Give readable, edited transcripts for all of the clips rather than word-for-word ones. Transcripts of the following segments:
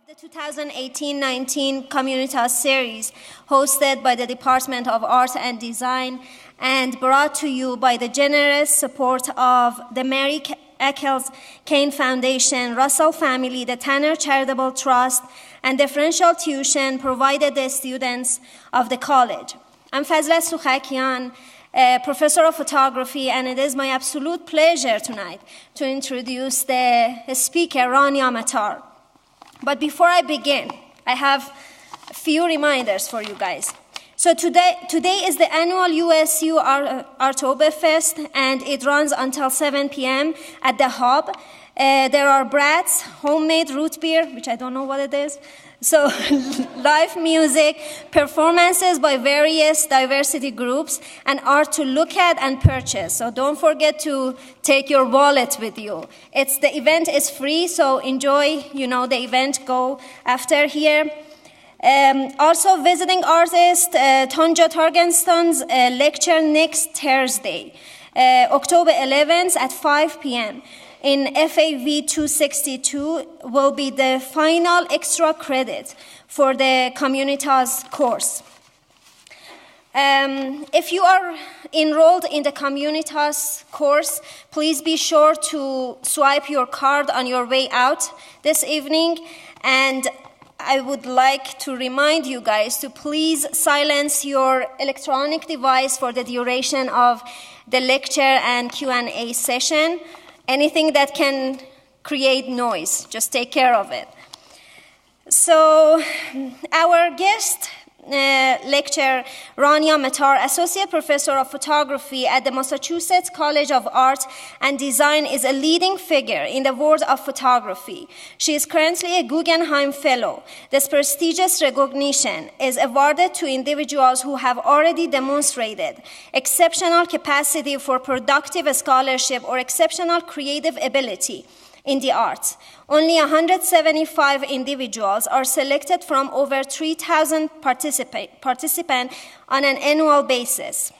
The 2018-19 Communitas series, hosted by the Department of Art and Design and brought to you by the generous support of the Mary Eccles Kane Foundation, Russell Family, the Tanner Charitable Trust, and differential tuition provided the students of the college. I'm Fazla Sukhakian, professor of photography, and it is my absolute pleasure tonight to introduce the speaker, Rania Matar. But before I begin, I have a few reminders for you guys. So today is the annual USU Artoberfest, and it runs until 7 p.m. at the Hub. There are brats, homemade root beer, which I don't know what it is. So live music, performances by various diversity groups, and art to look at and purchase. So don't forget to take your wallet with you. The event is free, so enjoy, the event. Go after here. Also, visiting artist Tonja Torgenson's lecture next Thursday, October 11th at 5 p.m. in FAV 262 will be the final extra credit for the Communitas course. If you are enrolled in the Communitas course, please be sure to swipe your card on your way out this evening. And I would like to remind you guys to please silence your electronic device for the duration of the lecture and Q&A session. Anything that can create noise, just take care of it. So our guest lecturer, Rania Matar, Associate Professor of Photography at the Massachusetts College of Art and Design, is a leading figure in the world of photography. She is currently a Guggenheim Fellow. This prestigious recognition is awarded to individuals who have already demonstrated exceptional capacity for productive scholarship or exceptional creative ability in the arts. Only 175 individuals are selected from over 3,000 participants on an annual basis.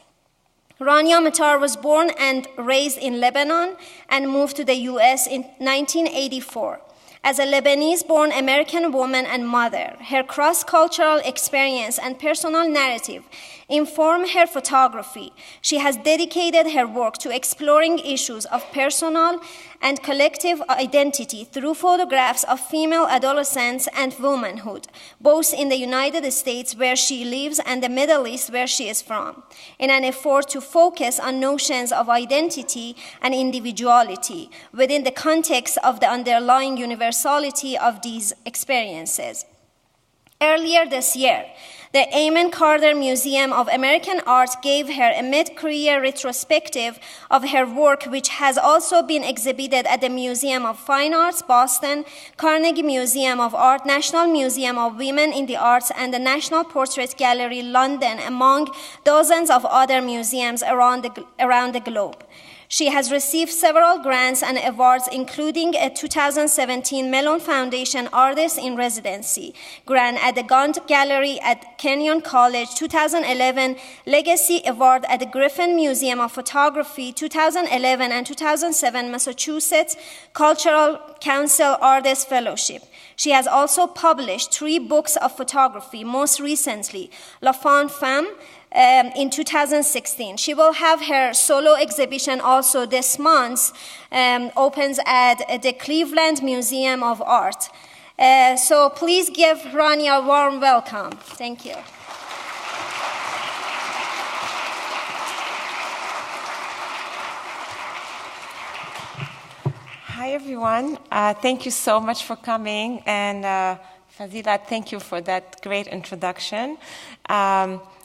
Rania Matar was born and raised in Lebanon and moved to the US in 1984. As a Lebanese-born American woman and mother, her cross-cultural experience and personal narrative inform her photography. She has dedicated her work to exploring issues of personal and collective identity through photographs of female adolescence and womanhood, both in the United States, where she lives, and the Middle East, where she is from, in an effort to focus on notions of identity and individuality within the context of the underlying universality of these experiences. Earlier this year, the Amon Carter Museum of American Art gave her a mid-career retrospective of her work, which has also been exhibited at the Museum of Fine Arts, Boston, Carnegie Museum of Art, National Museum of Women in the Arts, and the National Portrait Gallery, London, among dozens of other museums around the globe. She has received several grants and awards, including a 2017 Mellon Foundation Artist in Residency grant at the Gant Gallery at Kenyon College, 2011 Legacy Award at the Griffin Museum of Photography, 2011 and 2007 Massachusetts Cultural Council Artist Fellowship. She has also published 3 books of photography, most recently La Femme Femme, in 2016. She will have her solo exhibition also this month, opens at the Cleveland Museum of Art. So please give Rania a warm welcome. Thank you. Hi, everyone. Thank you so much for coming. And Fazila, thank you for that great introduction.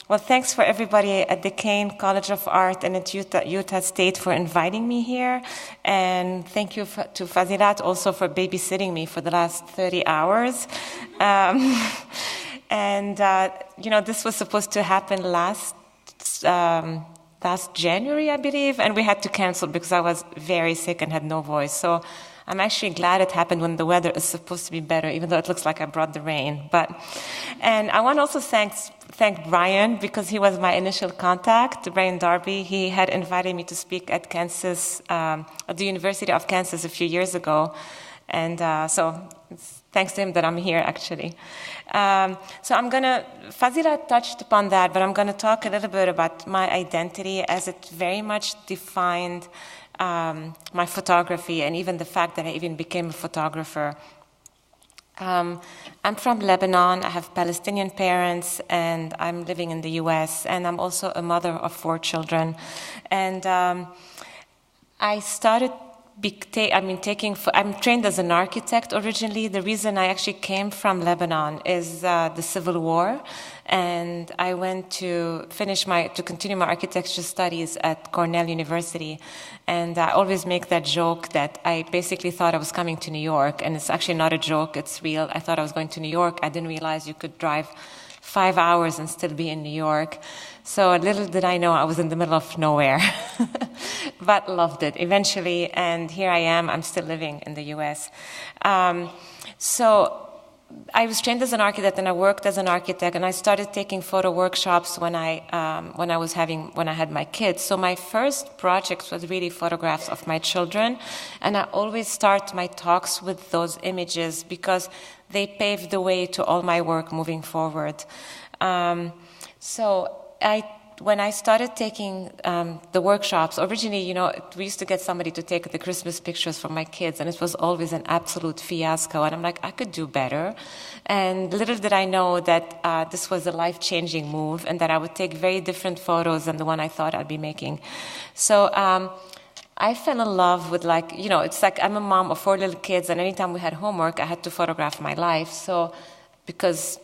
Well, thanks for everybody at the Kane College of Art and at Utah State for inviting me here. And thank you to Fazilat also for babysitting me for the last 30 hours. This was supposed to happen last January, I believe, and we had to cancel because I was very sick and had no voice. So I'm actually glad it happened when the weather is supposed to be better, even though it looks like I brought the rain. And I want to also thank Brian, because he was my initial contact, Brian Darby. He had invited me to speak at Kansas, at the University of Kansas a few years ago. And so it's thanks to him that I'm here, actually. So Fazila touched upon that, but I'm going to talk a little bit about my identity as it very much defined my photography and even the fact that I even became a photographer. I'm from Lebanon. I have Palestinian parents, and I'm living in the U.S., and I'm also a mother of 4 children. And I started I'm trained as an architect originally. The reason I actually came from Lebanon is the Civil War, and I went to continue my architecture studies at Cornell University. And I always make that joke that I basically thought I was coming to New York, and it's actually not a joke, it's real. I thought I was going to New York. I didn't realize you could drive 5 hours and still be in New York. So little did I know I was in the middle of nowhere, but loved it eventually. And here I am, I'm still living in the US. So I was trained as an architect, and I worked as an architect, and I started taking photo workshops when I had my kids. So my first project was really photographs of my children, and I always start my talks with those images because they paved the way to all my work moving forward. When I started taking the workshops, originally, we used to get somebody to take the Christmas pictures for my kids, and it was always an absolute fiasco. And I'm like, I could do better. And little did I know that this was a life-changing move, and that I would take very different photos than the one I thought I'd be making. So I fell in love with it's like I'm a mom of 4 little kids, and anytime we had homework, I had to photograph my life. So because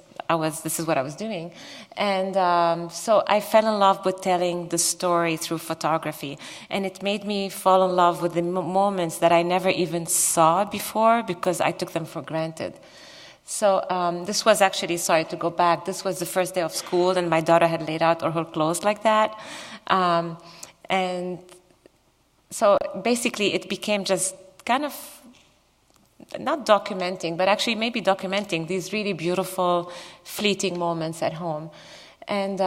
this is what I was doing. And so I fell in love with telling the story through photography. And it made me fall in love with the moments that I never even saw before because I took them for granted. So this was actually, sorry to go back, this was the first day of school, and my daughter had laid out all her clothes like that. And so basically it became just kind of not documenting, but actually maybe documenting these really beautiful, fleeting moments at home. And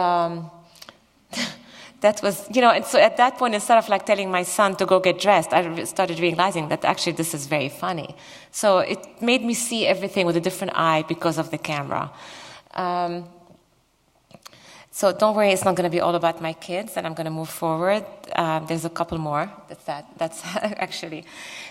that was, and so at that point, instead of telling my son to go get dressed, I started realizing that actually this is very funny. So it made me see everything with a different eye because of the camera. So don't worry, it's not going to be all about my kids, and I'm going to move forward. There's a couple more. That's actually.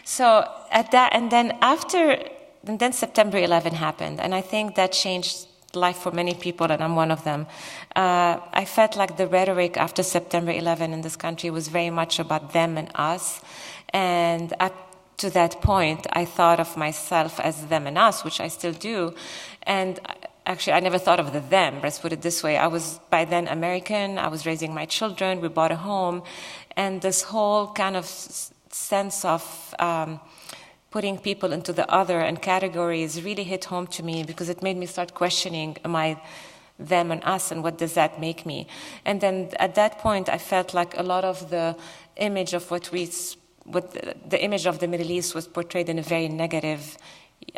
So at that, and then September 11 happened, and I think that changed life for many people, and I'm one of them. I felt like the rhetoric after September 11 in this country was very much about them and us, and up to that point, I thought of myself as them and us, which I still do, and actually, I never thought of the them, let's put it this way. I was, by then, American. I was raising my children. We bought a home. And this whole kind of sense of putting people into the other and categories really hit home to me because it made me start questioning, am I them and us, and what does that make me? And then at that point, I felt like a lot of the image of the image of the Middle East was portrayed in a very negative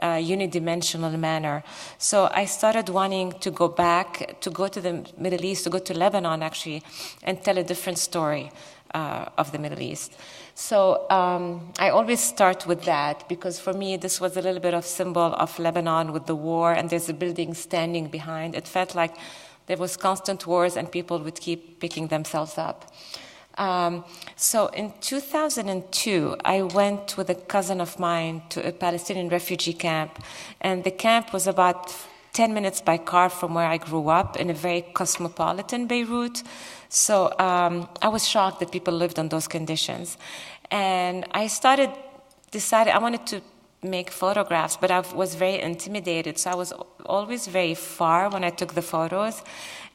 unidimensional manner. So I started wanting to go back, to go to the Middle East, to go to Lebanon actually, and tell a different story of the Middle East. So I always start with that because for me this was a little bit of symbol of Lebanon with the war, and there's a building standing behind. It felt like there was constant wars and people would keep picking themselves up. So in 2002, I went with a cousin of mine to a Palestinian refugee camp, and the camp was about 10 minutes by car from where I grew up in a very cosmopolitan Beirut. So I was shocked that people lived in those conditions. And I decided I wanted to make photographs, but I was very intimidated. So I was always very far when I took the photos.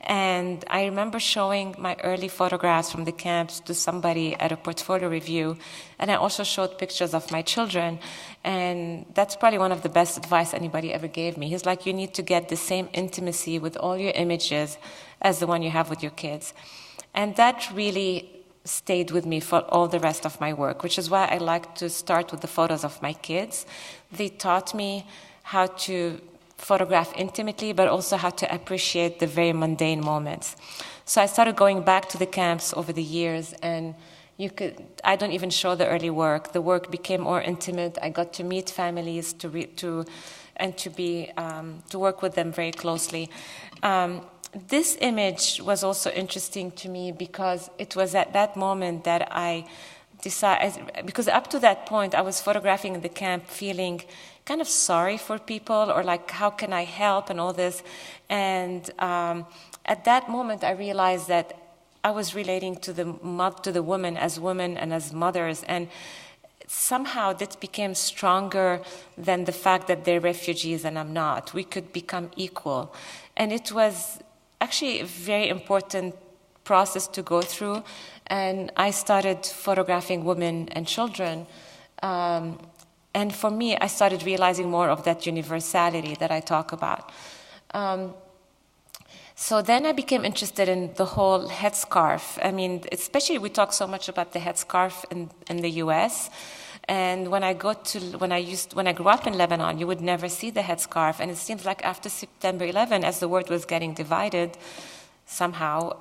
And I remember showing my early photographs from the camps to somebody at a portfolio review. And I also showed pictures of my children. And that's probably one of the best advice anybody ever gave me. He's like, you need to get the same intimacy with all your images as the one you have with your kids. And that really stayed with me for all the rest of my work, which is why I like to start with the photos of my kids. They taught me how to photograph intimately, but also how to appreciate the very mundane moments. So I started going back to the camps over the years, and I don't even show the early work. The work became more intimate. I got to meet families, to and to work with them very closely. This image was also interesting to me because it was at that moment that I decided, because up to that point I was photographing in the camp feeling kind of sorry for people, or like, how can I help and all this. And at that moment I realized that I was relating to the women and as mothers, and somehow that became stronger than the fact that they're refugees and I'm not. We could become equal. And it was actually a very important process to go through. And I started photographing women and children. And for me, I started realizing more of that universality that I talk about. So then I became interested in the whole headscarf. I mean, especially we talk so much about the headscarf in the U.S., and when I grew up in Lebanon, you would never see the headscarf. And it seems like after September 11, as the world was getting divided, somehow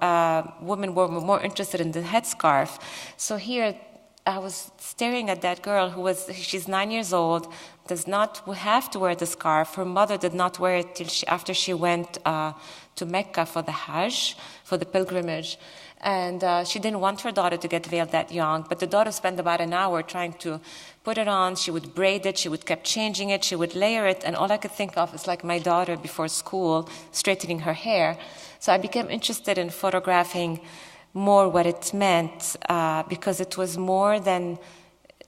women were more interested in the headscarf. So here I was staring at that girl she's 9 years old, does not have to wear the scarf. Her mother did not wear it after she went to Mecca for the Hajj, for the pilgrimage. And she didn't want her daughter to get veiled that young, but the daughter spent about an hour trying to put it on. She would braid it, she would keep changing it, she would layer it, and all I could think of is like my daughter before school straightening her hair. So I became interested in photographing more what it meant, because it was more than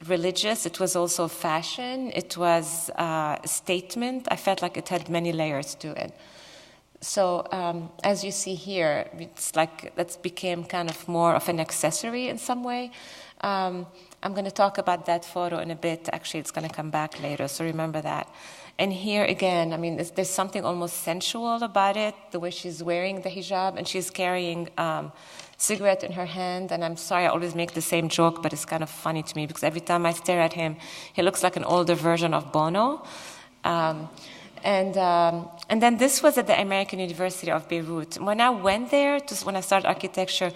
religious, it was also fashion, it was a statement. I felt like it had many layers to it. So as you see here, it's like that became kind of more of an accessory in some way. I'm going to talk about that photo in a bit. Actually, it's going to come back later, so remember that. And here again, I mean, there's something almost sensual about it, the way she's wearing the hijab, and she's carrying cigarette in her hand. And I'm sorry, I always make the same joke, but it's kind of funny to me because every time I stare at him, he looks like an older version of Bono. And then this was at the American University of Beirut. When I went there, when I started architecture,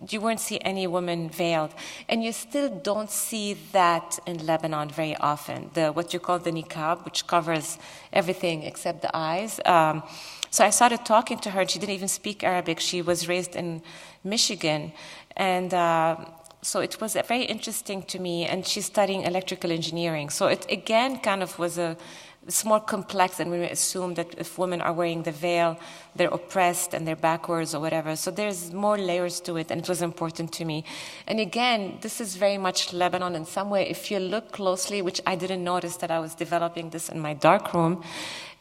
you wouldn't see any woman veiled. And you still don't see that in Lebanon very often, what you call the niqab, which covers everything except the eyes. So I started talking to her, and she didn't even speak Arabic. She was raised in Michigan. And so it was very interesting to me, and she's studying electrical engineering. So it again kind of was it's more complex than when we assume that if women are wearing the veil, they're oppressed and they're backwards or whatever. So there's more layers to it, and it was important to me. And again, this is very much Lebanon in some way. If you look closely, which I didn't notice that I was developing this in my darkroom,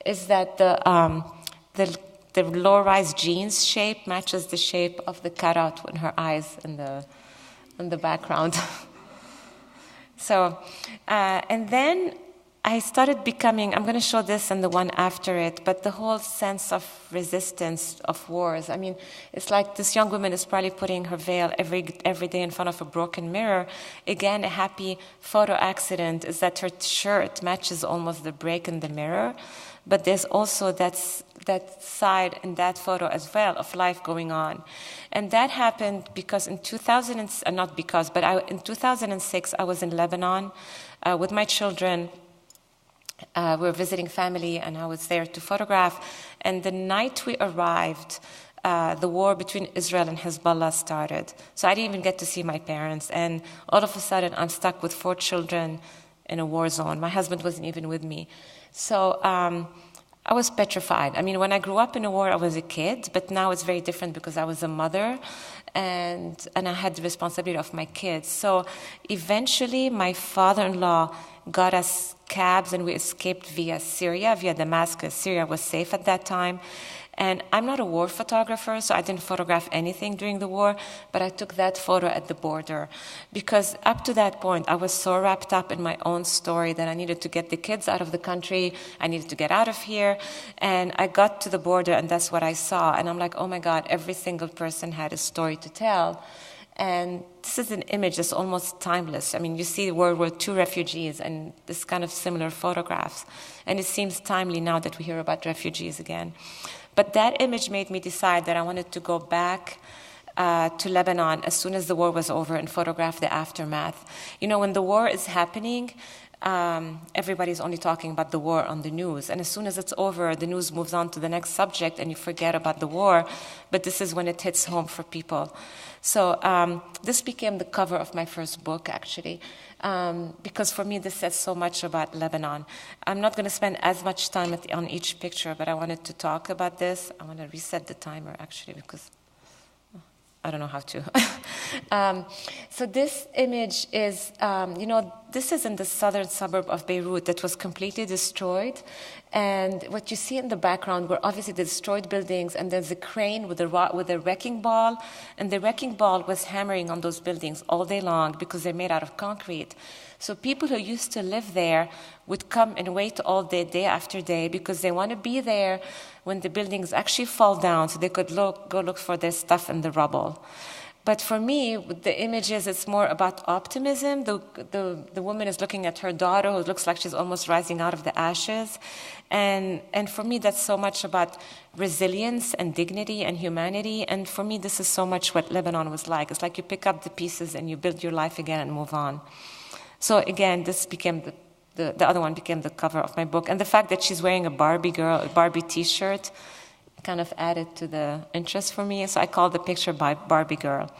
is that the low-rise jeans shape matches the shape of the cutout in her eyes in the background. So, and then I started becoming, I'm going to show this and the one after it, but the whole sense of resistance of wars. I mean, it's like this young woman is probably putting her veil every day in front of a broken mirror. Again, a happy photo accident is that her shirt matches almost the break in the mirror, but there's also that side in that photo as well of life going on. And that happened because in 2006, I was in Lebanon with my children. We were visiting family, and I was there to photograph. And the night we arrived, the war between Israel and Hezbollah started. So I didn't even get to see my parents. And all of a sudden, I'm stuck with 4 children in a war zone. My husband wasn't even with me. So I was petrified. I mean, when I grew up in a war, I was a kid, but now it's very different because I was a mother, and I had the responsibility of my kids. So eventually, my father-in-law got us cabs, and we escaped via Syria, via Damascus. Syria was safe at that time. And I'm not a war photographer, so I didn't photograph anything during the war, but I took that photo at the border. Because up to that point, I was so wrapped up in my own story that I needed to get the kids out of the country, I needed to get out of here. And I got to the border, and that's what I saw. And I'm like, oh my God, every single person had a story to tell. And this is an image that's almost timeless. I mean, you see World War II refugees and this kind of similar photographs. And it seems timely now that we hear about refugees again. But that image made me decide that I wanted to go back to Lebanon as soon as the war was over and photograph the aftermath. You know, when the war is happening, everybody's only talking about the war on the news. And as soon as it's over, the news moves on to the next subject and you forget about the war. But this is when it hits home for people. So this became the cover of my first book, actually, because for me this says so much about Lebanon. I'm not going to spend as much time on each picture, but I wanted to talk about this. I want to reset the timer, actually, because I don't know how to. So this image is, this is in the southern suburb of Beirut that was completely destroyed. And what you see in the background were obviously the destroyed buildings, and there's a crane with a wrecking ball. And the wrecking ball was hammering on those buildings all day long because they're made out of concrete. So people who used to live there would come and wait all day, day after day, because they want to be there when the buildings actually fall down so they could go look for their stuff in the rubble. But for me, with the images, it's more about optimism. The woman is looking at her daughter, who looks like she's almost rising out of the ashes. And for me, that's so much about resilience and dignity and humanity. And for me, this is so much what Lebanon was like. It's like you pick up the pieces and you build your life again and move on. So again, this became the other one became the cover of my book. And the fact that she's wearing a Barbie T-shirt kind of added to the interest for me. So I called the picture by Barbie Girl.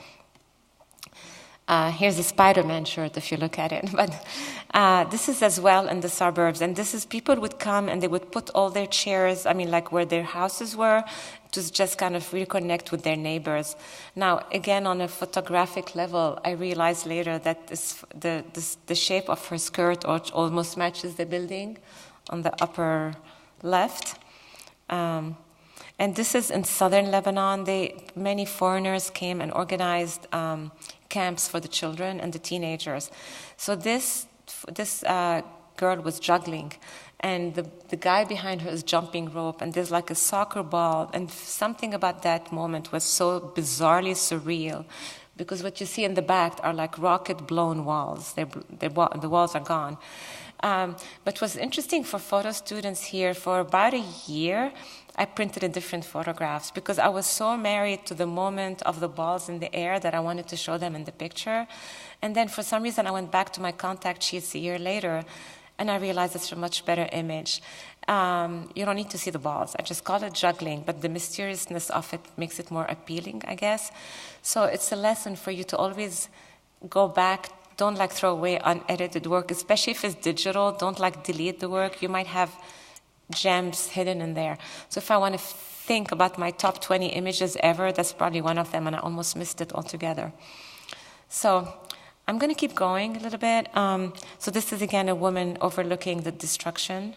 Here's a Spider-Man shirt if you look at it. But this is as well in the suburbs. And this is people would come and they would put all their chairs, like where their houses were, to just kind of reconnect with their neighbors. Now, again, on a photographic level, I realized later that the shape of her skirt almost matches the building on the upper left. And this is in southern Lebanon. Many foreigners came and organized camps for the children and the teenagers. So this girl was juggling, and the guy behind her is jumping rope, and there's like a soccer ball, and something about that moment was so bizarrely surreal, because what you see in the back are like rocket-blown walls. The walls are gone. But what's interesting for photo students here, for about a year, I printed in different photographs because I was so married to the moment of the balls in the air that I wanted to show them in the picture. And then for some reason, I went back to my contact sheets a year later, and I realized it's a much better image. You don't need to see the balls. I just call it juggling, but the mysteriousness of it makes it more appealing, I guess. So it's a lesson for you to always go back. Don't throw away unedited work, especially if it's digital. Don't delete the work. You might have gems hidden in there. So if I want to think about my top 20 images ever, that's probably one of them, and I almost missed it altogether. So I'm going to keep going a little bit. So this is, again, a woman overlooking the destruction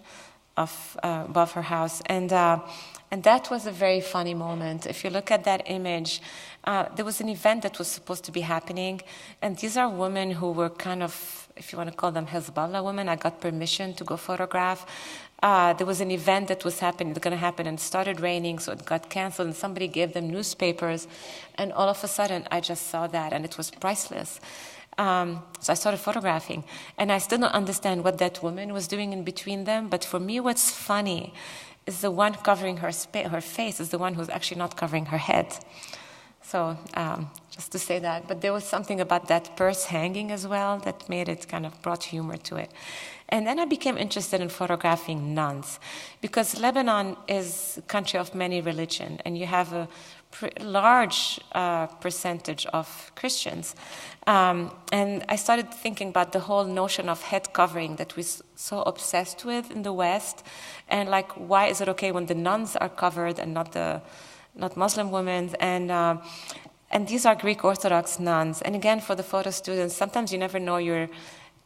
of above her house. And that was a very funny moment. If you look at that image, there was an event that was supposed to be happening, and these are women who were kind of, if you want to call them Hezbollah women. I got permission to go photograph. There was an event that was going to happen, and it started raining, so it got canceled, and somebody gave them newspapers, and all of a sudden, I just saw that, and it was priceless. So I started photographing, and I still don't understand what that woman was doing in between them, but for me, what's funny is the one covering her face is the one who's actually not covering her head. So just to say that. But there was something about that purse hanging as well that made it kind of brought humor to it. And then I became interested in photographing nuns, because Lebanon is a country of many religions, and you have a large percentage of Christians. And I started thinking about the whole notion of head covering that we're so obsessed with in the West, and why is it okay when the nuns are covered and not Muslim women? And these are Greek Orthodox nuns. And again, for the photo students, sometimes you never know your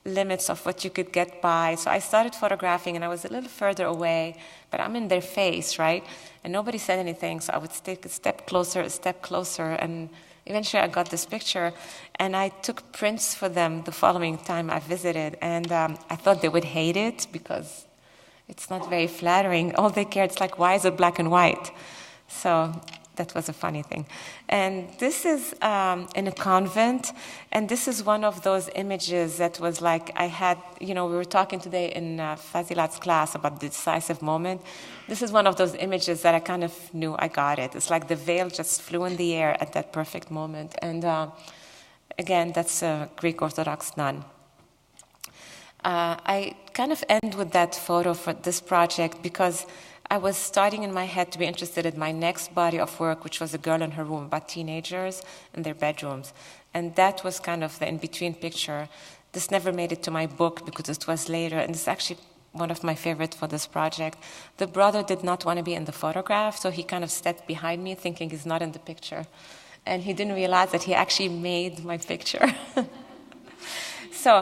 limits of what you could get by. So I started photographing, and I was a little further away, but I'm in their face, right? And nobody said anything, so I would take a step closer, and eventually I got this picture, and I took prints for them the following time I visited, and I thought they would hate it because it's not very flattering. All they care, it's why is it black and white? So that was a funny thing. And this is in a convent, and this is one of those images that was I had, we were talking today in Fazilat's class about the decisive moment. This is one of those images that I kind of knew I got it. It's the veil just flew in the air at that perfect moment. And again, that's a Greek Orthodox nun. I kind of end with that photo for this project because I was starting in my head to be interested in my next body of work, which was a girl in her room, about teenagers in their bedrooms. And that was kind of the in-between picture. This never made it to my book because it was later, and it's actually one of my favorites for this project. The brother did not want to be in the photograph, so he kind of stepped behind me thinking he's not in the picture. And he didn't realize that he actually made my picture. So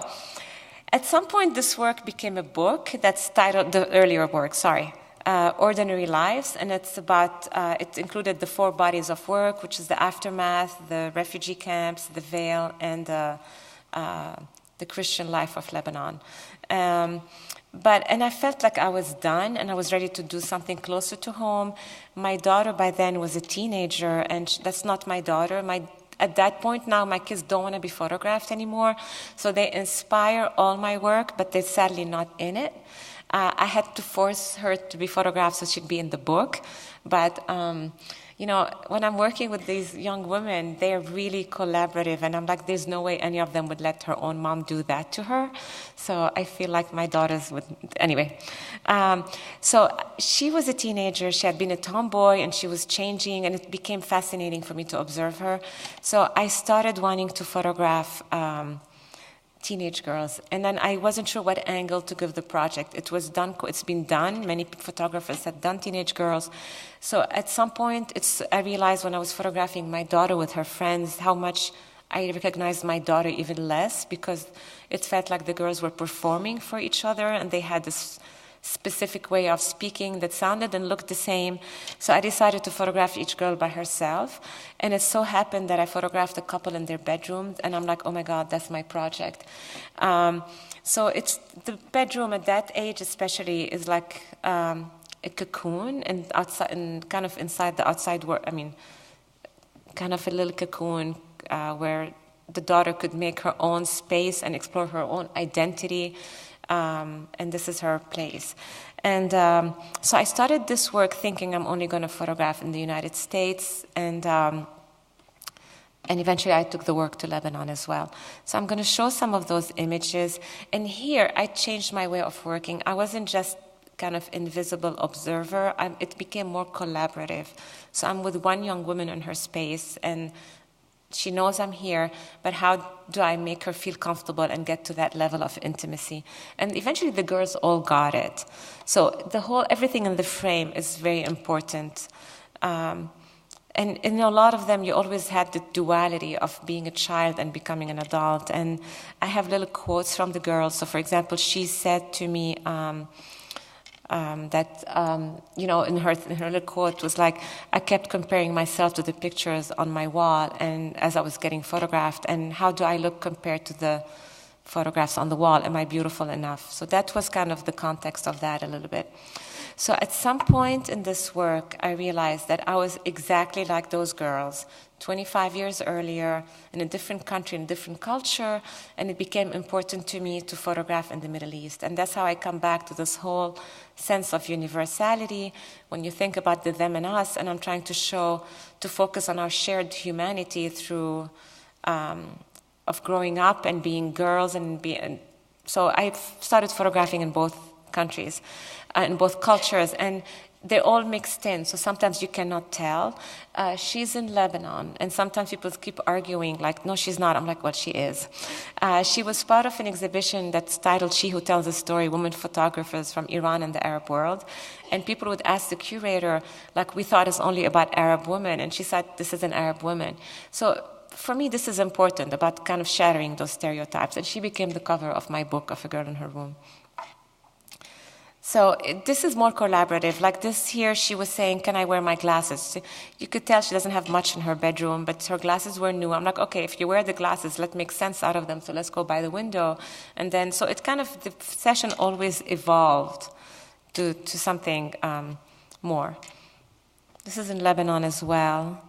at some point, this work became a book that's titled, the earlier work, Ordinary Lives, and it's about, it included the 4 bodies of work, which is the aftermath, the refugee camps, the veil, and the Christian life of Lebanon. And I felt like I was done, and I was ready to do something closer to home. My daughter by then was a teenager, and that's not my daughter. At that point now, my kids don't want to be photographed anymore, so they inspire all my work, but they're sadly not in it. I had to force her to be photographed so she'd be in the book. But, you know, when I'm working with these young women, they're really collaborative. And I'm like, there's no way any of them would let her own mom do that to her. So I feel like my daughters would. Anyway, so she was a teenager. She had been a tomboy, and she was changing. And it became fascinating for me to observe her. So I started wanting to photograph teenage girls, and then I wasn't sure what angle to give the project. It's been done. Many photographers had done teenage girls. So at some point, I realized when I was photographing my daughter with her friends how much I recognized my daughter even less, because it felt like the girls were performing for each other, and they had this specific way of speaking that sounded and looked the same. So I decided to photograph each girl by herself. And it so happened that I photographed a couple in their bedrooms, and I'm like, oh my God, that's my project. So it's the bedroom at that age especially is like a cocoon, and outside, and kind of inside the outside world, kind of a little cocoon where the daughter could make her own space and explore her own identity. And this is her place. And so I started this work thinking I'm only going to photograph in the United States, and eventually I took the work to Lebanon as well. So I'm going to show some of those images. And here I changed my way of working. I wasn't just kind of invisible observer. It became more collaborative. So I'm with one young woman in her space, and she knows I'm here, but how do I make her feel comfortable and get to that level of intimacy? And eventually the girls all got it. So everything in the frame is very important. And in a lot of them, you always had the duality of being a child and becoming an adult. And I have little quotes from the girls. So for example, she said to me, you know, in her little quote was like, I kept comparing myself to the pictures on my wall, and as I was getting photographed, and how do I look compared to the photographs on the wall? Am I beautiful enough? So that was kind of the context of that a little bit. So at some point in this work, I realized that I was exactly like those girls 25 years earlier in a different country, in a different culture, and it became important to me to photograph in the Middle East. And that's how I come back to this whole sense of universality when you think about the them and us, and I'm trying to focus on our shared humanity through of growing up and being girls, and so I started photographing in both countries, in both cultures, and they're all mixed in, so sometimes you cannot tell. She's in Lebanon, and sometimes people keep arguing, like, no, she's not. I'm like, well, she is. She was part of an exhibition that's titled She Who Tells a Story, Women Photographers from Iran and the Arab World. And people would ask the curator, like, we thought it's only about Arab women, and she said, this is an Arab woman. So for me, this is important, about kind of shattering those stereotypes. And she became the cover of my book, Of a Girl in Her Room. So this is more collaborative. Like this here, she was saying, can I wear my glasses? You could tell she doesn't have much in her bedroom, but her glasses were new. I'm like, okay, if you wear the glasses, let's make sense out of them, so let's go by the window. And then, so it kind of, the session always evolved to something more. This is in Lebanon as well.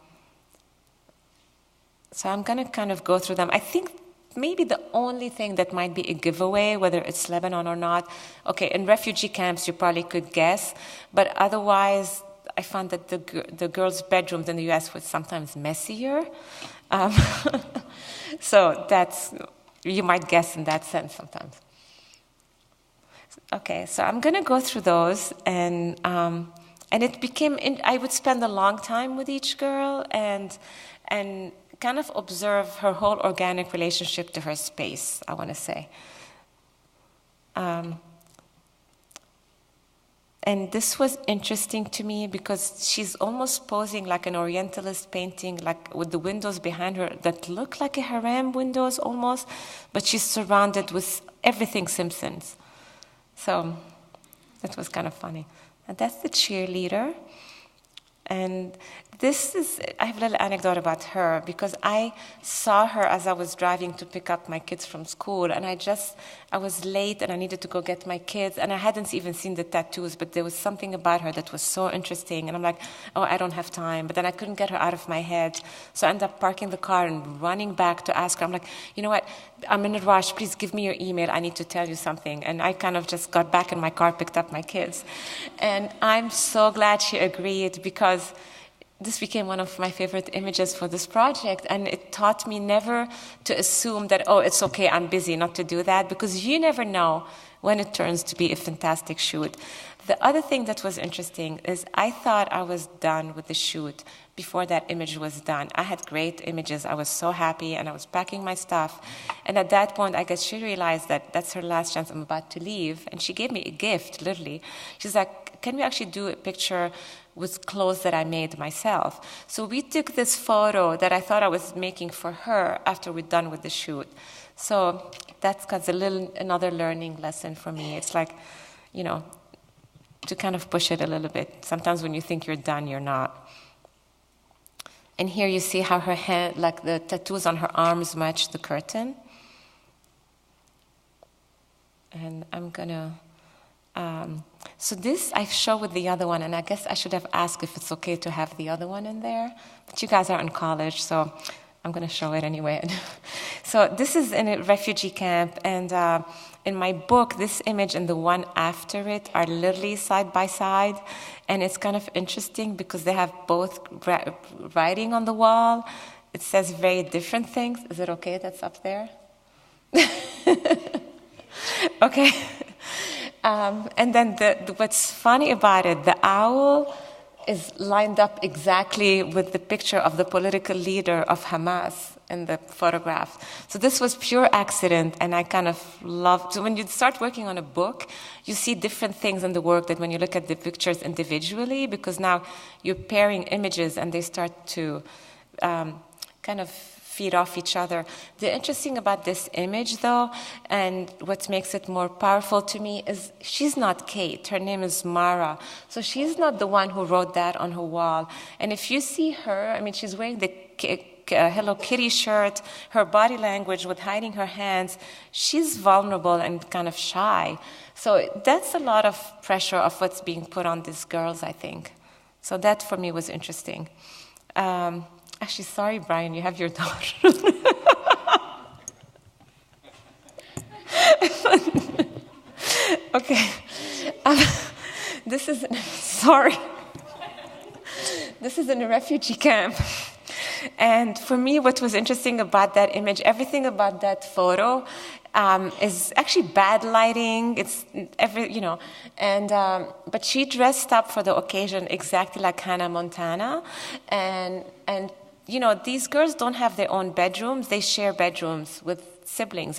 So I'm going to kind of go through them. I think maybe the only thing that might be a giveaway, whether it's Lebanon or not, okay, in refugee camps you probably could guess, but otherwise I found that the girls' bedrooms in the US were sometimes messier. So that's, you might guess in that sense sometimes. Okay, so I'm gonna go through those, and it became. I would spend a long time with each girl, and kind of observe her whole organic relationship to her space. I want to say. And this was interesting to me because she's almost posing like an Orientalist painting, like with the windows behind her that look like a harem windows almost, but she's surrounded with everything Simpsons. So that was kind of funny. And that's the cheerleader. And I have a little anecdote about her because I saw her as I was driving to pick up my kids from school, and I was late and I needed to go get my kids, and I hadn't even seen the tattoos, but there was something about her that was so interesting, and I'm like, oh, I don't have time, but then I couldn't get her out of my head, so I ended up parking the car and running back to ask her. I'm like, you know what, I'm in a rush, please give me your email, I need to tell you something, and I kind of just got back in my car, picked up my kids, and I'm so glad she agreed because this became one of my favorite images for this project, and it taught me never to assume that, oh, it's okay, I'm busy, not to do that, because you never know when it turns to be a fantastic shoot. The other thing that was interesting is I thought I was done with the shoot before that image was done. I had great images, I was so happy, and I was packing my stuff, and at that point, I guess she realized that that's her last chance, I'm about to leave, and she gave me a gift, literally. She's like, can we actually do a picture with clothes that I made myself? So we took this photo that I thought I was making for her after we're done with the shoot. So that's another learning lesson for me. It's like, to kind of push it a little bit. Sometimes when you think you're done, you're not. And here you see how her hand, like the tattoos on her arms match the curtain. And I'm gonna, so this I show with the other one, and I guess I should have asked if it's okay to have the other one in there, but you guys are in college, so I'm going to show it anyway. So this is in a refugee camp, and in my book, this image and the one after it are literally side by side, and it's kind of interesting because they have both writing on the wall. It says very different things. Is it okay that's up there? Okay. And then what's funny about it, the owl is lined up exactly with the picture of the political leader of Hamas in the photograph. So this was pure accident, and I kind of loved. So when you start working on a book, you see different things in the work than when you look at the pictures individually, because now you're pairing images and they start to kind of feed off each other. The interesting about this image, though, and what makes it more powerful to me is she's not Kate. Her name is Mara. So she's not the one who wrote that on her wall. And if you see her, I mean, she's wearing the Hello Kitty shirt, her body language with hiding her hands, she's vulnerable and kind of shy. So that's a lot of pressure of what's being put on these girls, I think. So that for me was interesting. Actually, sorry, Brian, you have your daughter. Okay. This is in a refugee camp. And for me, what was interesting about that image, everything about that photo is actually bad lighting. It's but she dressed up for the occasion exactly like Hannah Montana, and these girls don't have their own bedrooms. They share bedrooms with siblings.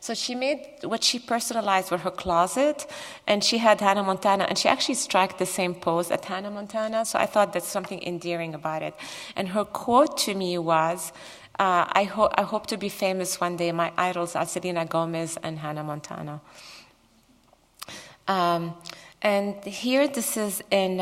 So she made what she personalized with her closet, and she had Hannah Montana, and she actually struck the same pose at Hannah Montana, so I thought that's something endearing about it. And her quote to me was, I hope to be famous one day. My idols are Selena Gomez and Hannah Montana. And here, this is in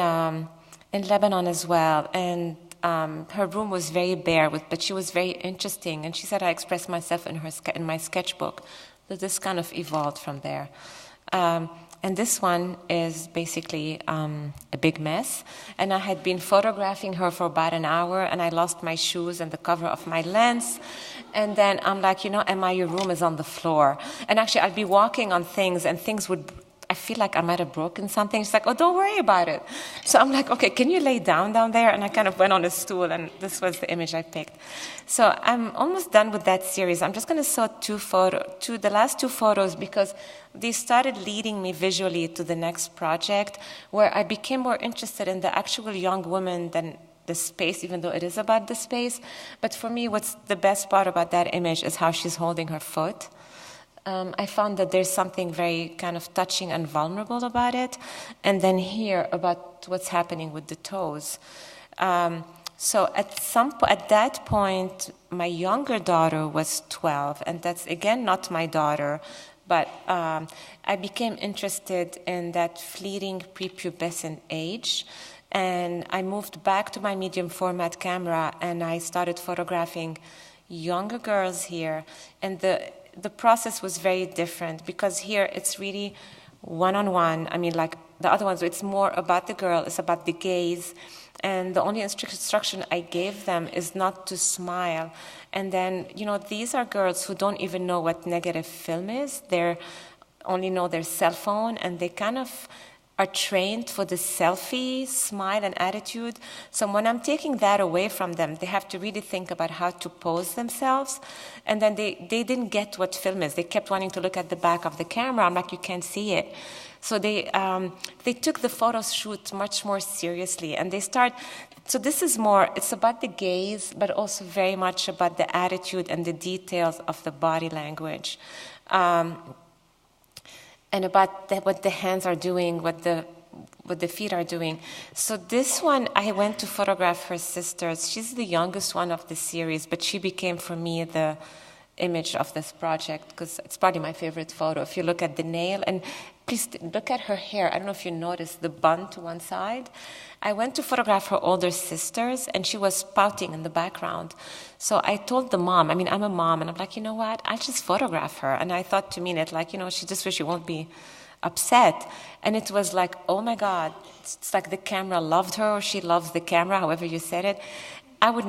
Lebanon as well, and her room was very bare, but she was very interesting. And she said I expressed myself in my sketchbook. So this kind of evolved from there. And this one is basically a big mess. And I had been photographing her for about an hour, and I lost my shoes and the cover of my lens. And then I'm like, Emma, your room is on the floor. And actually, I'd be walking on things, and things would... I feel like I might have broken something. She's like, oh, don't worry about it. So I'm like, okay, can you lay down there? And I kind of went on a stool, and this was the image I picked. So I'm almost done with that series. I'm just going to show the last two photos, because they started leading me visually to the next project, where I became more interested in the actual young woman than the space, even though it is about the space. But for me, what's the best part about that image is how she's holding her foot. I found that there's something very kind of touching and vulnerable about it. And then here, about what's happening with the toes. So at that point, my younger daughter was 12, and that's, again, not my daughter, but I became interested in that fleeting prepubescent age. And I moved back to my medium format camera, and I started photographing younger girls here. And the process was very different, because here it's really one-on-one. I mean, like the other ones, it's more about the girl, it's about the gaze. And the only instruction I gave them is not to smile. And then, these are girls who don't even know what negative film is. They only know their cell phone, and they kind of are trained for the selfie, smile, and attitude. So when I'm taking that away from them, they have to really think about how to pose themselves. And then they didn't get what film is. They kept wanting to look at the back of the camera. I'm like, you can't see it. So they took the photo shoot much more seriously. And so this is more, it's about the gaze, but also very much about the attitude and the details of the body language. And about what the hands are doing, what the feet are doing. So this one, I went to photograph her sisters. She's the youngest one of the series, but she became, for me, the image of this project, because it's probably my favorite photo. If you look at the nail, and please look at her hair. I don't know if you noticed the bun to one side. I went to photograph her older sisters, and she was pouting in the background. So I told the mom, I'm a mom, and I'm like, you know what? I'll just photograph her. And I thought to mean it, like, she just wish she won't be upset. And it was like, oh my God, it's like the camera loved her, or she loves the camera, however you said it. I would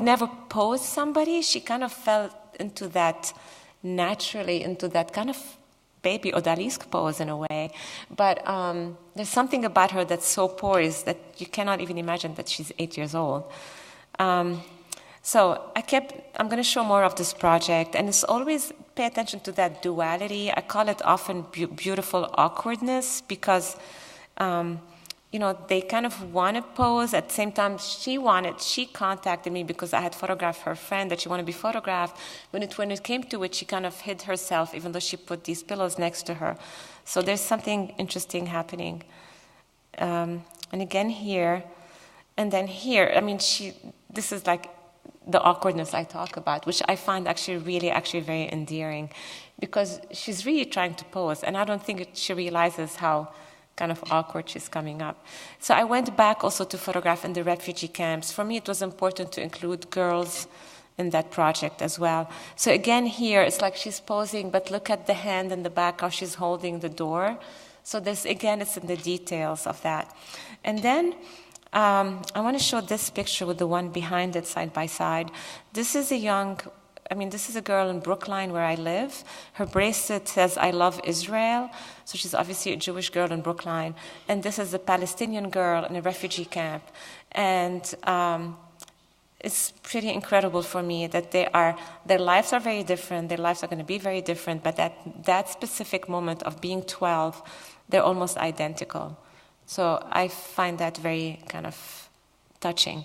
never pose somebody. She kind of fell into that naturally, into that kind of baby odalisque pose in a way. But there's something about her that's so poised that you cannot even imagine that she's 8 years old. So I'm going to show more of this project, and it's always pay attention to that duality. I call it often beautiful awkwardness, because they kind of want to pose. At the same time, she contacted me because I had photographed her friend that she wanted to be photographed. When it came to it, she kind of hid herself, even though she put these pillows next to her. So there's something interesting happening. And again here, and then here, this is like the awkwardness I talk about, which I find actually very endearing, because she's really trying to pose, and I don't think she realizes how kind of awkward she's coming up. So I went back also to photograph in the refugee camps. For me, it was important to include girls in that project as well. So again here, it's like she's posing, but look at the hand in the back, how she's holding the door. So this, again, it's in the details of that. And then I want to show this picture with the one behind it side by side. This is this is a girl in Brookline where I live. Her bracelet says, I love Israel. So she's obviously a Jewish girl in Brookline. And this is a Palestinian girl in a refugee camp. And it's pretty incredible for me that their lives are very different. Their lives are going to be very different. But that specific moment of being 12, they're almost identical. So I find that very kind of touching.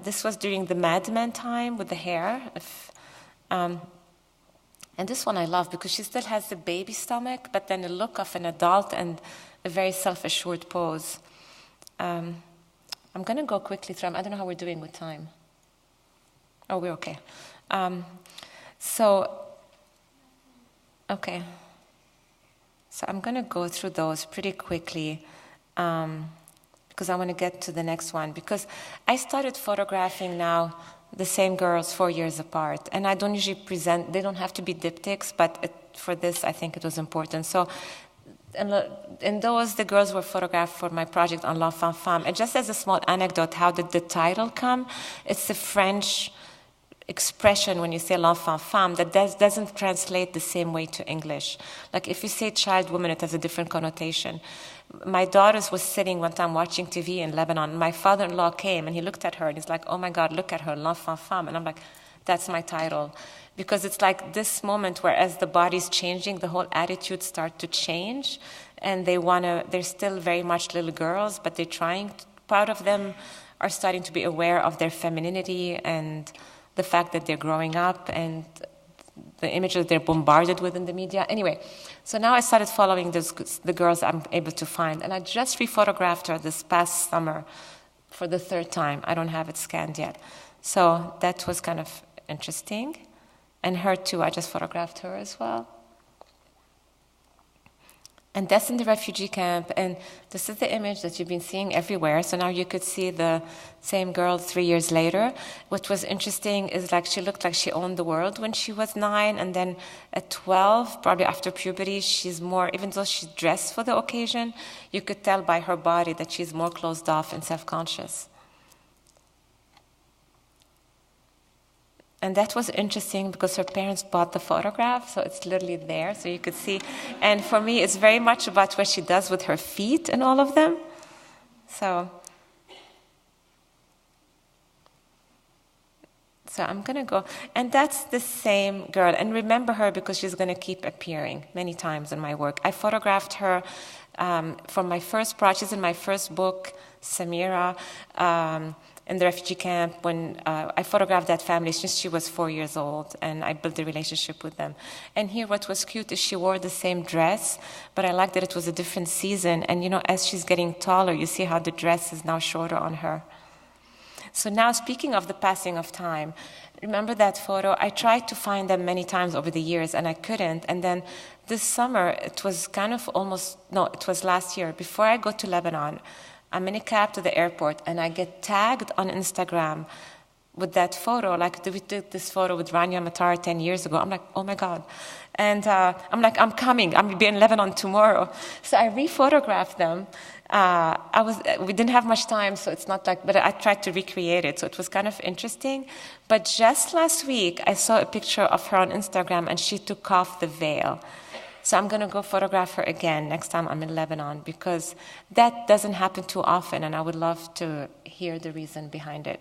This was during the Mad Men time with the hair. And this one I love because she still has the baby stomach, but then a look of an adult and a very self-assured pose. I'm going to go quickly through them. I don't know how we're doing with time. Oh, we're okay. Okay. So I'm going to go through those pretty quickly because I want to get to the next one. Because I started photographing now the same girls 4 years apart. And I don't usually present, they don't have to be diptychs, but for this I think it was important. So in those, the girls were photographed for my project on La Femme Femme. And just as a small anecdote, how did the title come? It's a French expression when you say l'enfant femme that doesn't translate the same way to English. Like if you say child woman, it has a different connotation. My daughters was sitting one time watching TV in Lebanon. My father-in-law came and he looked at her and he's like, oh my God, look at her, l'enfant femme. And I'm like, that's my title. Because it's like this moment where as the body's changing, the whole attitude start to change. And they're still very much little girls, but they're trying, part of them are starting to be aware of their femininity and the fact that they're growing up and the images they're bombarded with in the media. Anyway, so now I started following the girls I'm able to find. And I just rephotographed her this past summer for the third time. I don't have it scanned yet. So that was kind of interesting. And her too, I just photographed her as well. And that's in the refugee camp. And this is the image that you've been seeing everywhere. So now you could see the same girl 3 years later. What was interesting is like she looked like she owned the world when she was 9. And then at 12, probably after puberty, she's more, even though she's dressed for the occasion, you could tell by her body that she's more closed off and self-conscious. And that was interesting because her parents bought the photograph, so it's literally there, so you could see. And for me, it's very much about what she does with her feet and all of them. So I'm going to go. And that's the same girl. And remember her because she's going to keep appearing many times in my work. I photographed her from my first project. She's in my first book, Samira, in the refugee camp, when I photographed that family since she was 4 years old, and I built a relationship with them. And here what was cute is she wore the same dress, but I liked that it was a different season. And you know, as she's getting taller, you see how the dress is now shorter on her. So now, speaking of the passing of time, remember that photo? I tried to find them many times over the years, and I couldn't. And then this summer, it was kind of it was last year, before I go to Lebanon, I'm in a cab to the airport, and I get tagged on Instagram with that photo. Like, we did this photo with Rania Matar 10 years ago. I'm like, oh my God. And I'm like, I'm coming. I'm going to be in Lebanon tomorrow. So I re-photographed them. We didn't have much time, so it's not like, but I tried to recreate it. So it was kind of interesting. But just last week, I saw a picture of her on Instagram, and she took off the veil. So I'm going to go photograph her again next time I'm in Lebanon, because that doesn't happen too often, and I would love to hear the reason behind it.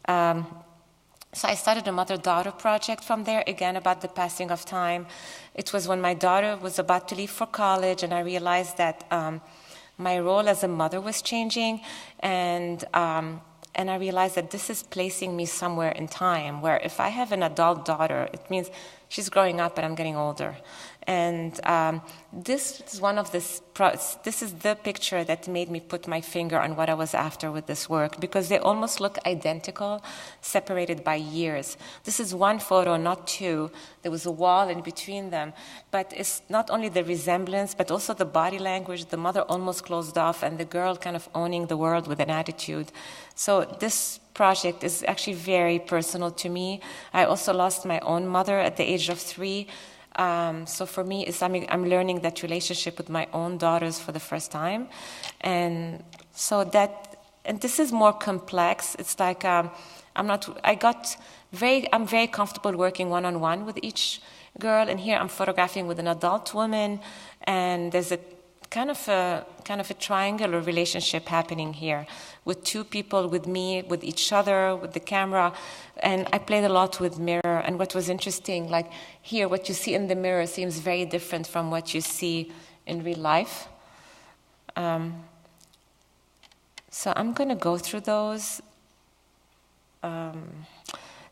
So I started a mother-daughter project from there, again, about the passing of time. It was when my daughter was about to leave for college, and I realized that my role as a mother was changing, and I realized that this is placing me somewhere in time, where if I have an adult daughter, it means she's growing up and I'm getting older. And this is this is the picture that made me put my finger on what I was after with this work, because they almost look identical, separated by years. This is one photo, not two. There was a wall in between them. But it's not only the resemblance, but also the body language, the mother almost closed off, and the girl kind of owning the world with an attitude. So this project is actually very personal to me. I also lost my own mother at the age of 3. So for me, I'm learning that relationship with my own daughters for the first time. And so and this is more complex. It's like, I'm very comfortable working one-on-one with each girl. And here I'm photographing with an adult woman, and there's a kind of a triangular relationship happening here with two people, with me, with each other, with the camera. And I played a lot with mirror. And what was interesting, like here, what you see in the mirror seems very different from what you see in real life. So I'm going to go through those.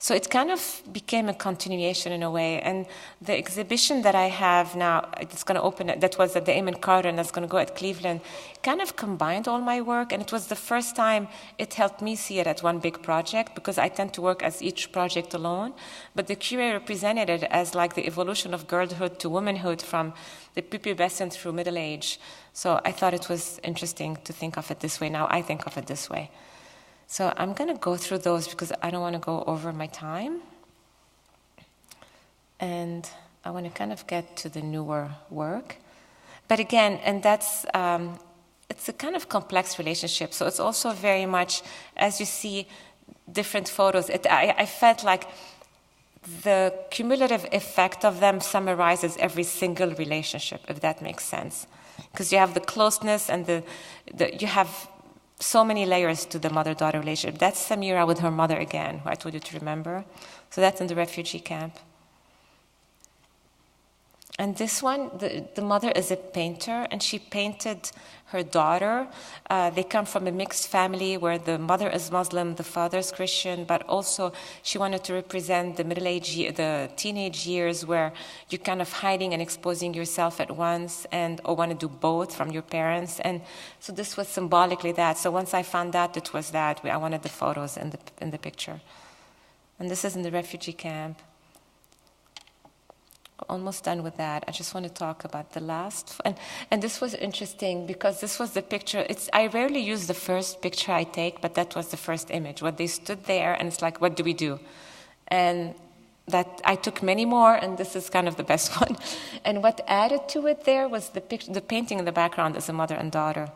So it kind of became a continuation in a way. And the exhibition that I have now, it's going to open, that was at the Eamon Carter, and that's going to go at Cleveland, kind of combined all my work. And it was the first time it helped me see it as one big project, because I tend to work as each project alone. But the curator presented it as like the evolution of girlhood to womanhood from the prepubescent through middle age. So I thought it was interesting to think of it this way. Now I think of it this way. So I'm going to go through those because I don't want to go over my time. And I want to kind of get to the newer work. But again, and that's, it's a kind of complex relationship. So it's also very much, as you see different photos, I felt like the cumulative effect of them summarizes every single relationship, if that makes sense. Because you have the closeness and you have so many layers to the mother-daughter relationship. That's Samira with her mother again, who I told you to remember. So that's in the refugee camp. And this one, the mother is a painter, and she painted her daughter. They come from a mixed family where the mother is Muslim, the father is Christian, but also she wanted to represent the the teenage years where you're kind of hiding and exposing yourself at once, or want to do both from your parents. And so this was symbolically that. So once I found out it was that, I wanted the photos in the picture. And this is in the refugee camp. Almost done with that. I just want to talk about the last. And this was interesting because this was the picture. I rarely use the first picture I take, but that was the first image. When they stood there, and it's like, what do we do? And that I took many more, and this is kind of the best one. And what added to it there was the painting in the background as a mother and daughter.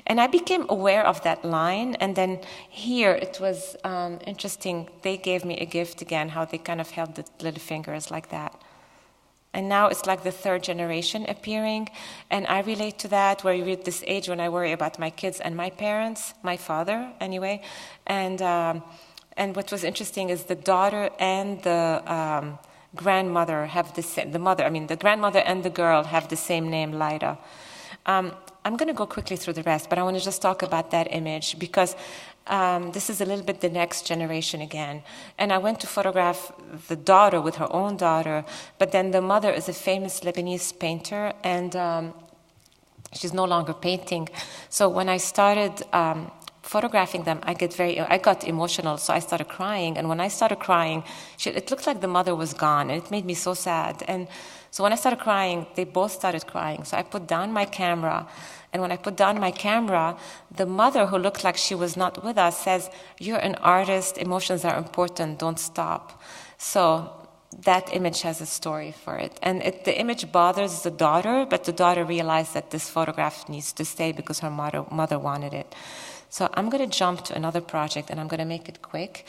And I became aware of that line, and then here it was interesting. They gave me a gift again, how they kind of held the little fingers like that. And now it's like the third generation appearing. And I relate to that, where you're at this age when I worry about my kids and my parents, my father anyway. And what was interesting is the daughter and the grandmother have the same, the grandmother and the girl have the same name, Lyda. I'm going to go quickly through the rest, but I want to just talk about that image because this is a little bit the next generation again. And I went to photograph the daughter with her own daughter, but then the mother is a famous Lebanese painter, and she's no longer painting. So when I started photographing them, I got emotional, so I started crying. And when I started crying, it looked like the mother was gone, and it made me so sad. And so when I started crying, they both started crying. So I put down my camera. And when I put down my camera, the mother, who looked like she was not with us, says, "You're an artist, emotions are important, don't stop." So that image has a story for it. And the image bothers the daughter, but the daughter realized that this photograph needs to stay because her mother wanted it. So I'm going to jump to another project, and I'm going to make it quick.